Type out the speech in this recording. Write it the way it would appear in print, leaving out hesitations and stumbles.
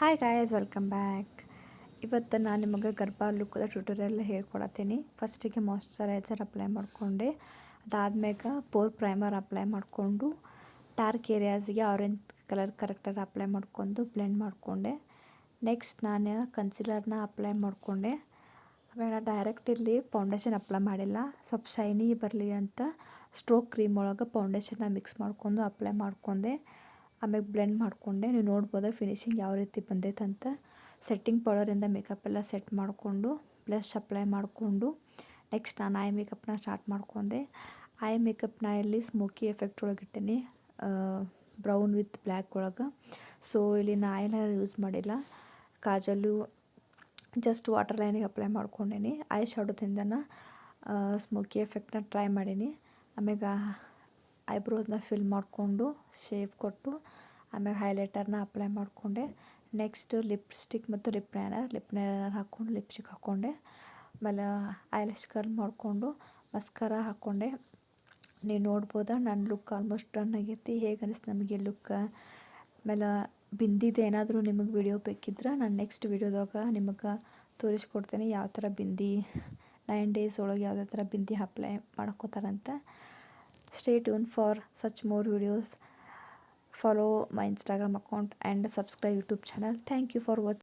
Hi guys, welcome back. ಇವತ್ತು ನಾನು ನಿಮಗೆ ಗರ್ಭ ಲುಕ್ದ ಟ್ಯೂಟೋರಿಯಲ್ ಹೇಳ್ಕೊಡತ್ತೀನಿ. ಫಸ್ಟಿಗೆ ಮಾಯ್ಶ್ಚರೈಸರ್ ಅಪ್ಲೈ ಮಾಡಿಕೊಂಡೆ, ಅದಾದ್ಮೇಲೆ ಪೋರ್ ಪ್ರೈಮರ್ ಅಪ್ಲೈ ಮಾಡಿಕೊಂಡು ಡಾರ್ಕ್ ಏರಿಯಾಸ್ಗೆ ಆರೆಂಜ್ ಕಲರ್ ಕರೆಕ್ಟರ್ ಅಪ್ಲೈ ಮಾಡ್ಕೊಂಡು ಬ್ಲೆಂಡ್ ಮಾಡಿಕೊಂಡೆ. ನೆಕ್ಸ್ಟ್ ನಾನು ಕನ್ಸಿಲರ್ನ ಅಪ್ಲೈ ಮಾಡಿಕೊಂಡೆ. ಆಮೇಲೆ ಡೈರೆಕ್ಟ್ ಇಲ್ಲಿ ಫೌಂಡೇಶನ್ ಅಪ್ಲೈ ಮಾಡಿಲ್ಲ, ಸ್ವಲ್ಪ ಶೈನಿ ಬರಲಿ ಅಂತ ಸ್ಟ್ರೋಕ್ ಕ್ರೀಮ್ ಒಳಗೆ ಫೌಂಡೇಶನ್ನ ಮಿಕ್ಸ್ ಮಾಡ್ಕೊಂಡು ಅಪ್ಲೈ ಮಾಡ್ಕೊಂಡೆ. ಆಮೇಲೆ ಬ್ಲೆಂಡ್ ಮಾಡಿಕೊಂಡೆ. ನೀವು ನೋಡ್ಬೋದು ಫಿನಿಶಿಂಗ್ ಯಾವ ರೀತಿ ಬಂದೈತೆ ಅಂತ. ಸೆಟ್ಟಿಂಗ್ ಪೌಡರಿಂದ ಮೇಕಪ್ ಎಲ್ಲ ಸೆಟ್ ಮಾಡಿಕೊಂಡು ಬ್ಲಷ್ ಅಪ್ಲೈ ಮಾಡಿಕೊಂಡು ನೆಕ್ಸ್ಟ್ ನಾನು ಐ ಮೇಕಪ್ನ ಸ್ಟಾರ್ಟ್ ಮಾಡ್ಕೊಂಡೆ. ಐ ಮೇಕಪ್ನ ಇಲ್ಲಿ ಸ್ಮೋಕಿ ಎಫೆಕ್ಟ್ ಒಳಗೆ ಇಟ್ಟೀನಿ, ಬ್ರೌನ್ ವಿತ್ ಬ್ಲ್ಯಾಕ್ ಒಳಗೆ. ಸೊ ಇಲ್ಲಿ ನಾ ಐಲೈನರ್ ಯೂಸ್ ಮಾಡಿಲ್ಲ, ಕಾಜಲ್ಲು ಜಸ್ಟ್ ವಾಟರ್ ಲೈನಿಗೆ ಅಪ್ಲೈ ಮಾಡ್ಕೊಂಡೀನಿ. ಐ ಶಾಡೋದಿಂದನ ಸ್ಮೋಕಿ ಎಫೆಕ್ಟ್ನ ಟ್ರೈ ಮಾಡೀನಿ. ಆಮೇಲೆ ಐಬ್ರೋಸ್ನ ಫಿಲ್ ಮಾಡಿಕೊಂಡು ಶೇಪ್ ಕೊಟ್ಟು ಆಮೇಲೆ ಹೈಲೈಟರ್ನ ಅಪ್ಲೈ ಮಾಡಿಕೊಂಡೆ. ನೆಕ್ಸ್ಟ್ ಲಿಪ್ಸ್ಟಿಕ್ ಮತ್ತು ಲಿಪ್ ಲೈನರ್ ಹಾಕ್ಕೊಂಡು ಲಿಪ್ಸ್ಟಿಕ್ ಹಾಕ್ಕೊಂಡೆ. ಆಮೇಲೆ ಐಲ್ಯಾಶ್ ಕರ್ಲ್ ಮಾಡಿಕೊಂಡು ಮಸ್ಕರ ಹಾಕ್ಕೊಂಡೆ. ನೀವು ನೋಡ್ಬೋದಾ ನನ್ನ ಲುಕ್ ಆಲ್ಮೋಸ್ಟ್ ಡನ್ ಆಗೈತಿ. ಹೇಗೆ ಅನಿಸ್ತು ನಮಗೆ ಲುಕ್? ಆಮೇಲೆ ಬಿಂದಿದು ಏನಾದರೂ ನಿಮಗೆ ವಿಡಿಯೋ ಬೇಕಿದ್ರೆ ನಾನು ನೆಕ್ಸ್ಟ್ ವಿಡಿಯೋದಾಗ ನಿಮಗೆ ತೋರಿಸ್ಕೊಡ್ತೀನಿ, ಯಾವ ಥರ ಬಿಂದಿ 9 days ಒಳಗೆ ಯಾವುದೇ ಥರ ಬಿಂದಿ ಅಪ್ಲೈ ಮಾಡ್ಕೋತಾರಂತ. Stay tuned for such more videos. Follow my Instagram account and subscribe YouTube channel. Thank you for watching.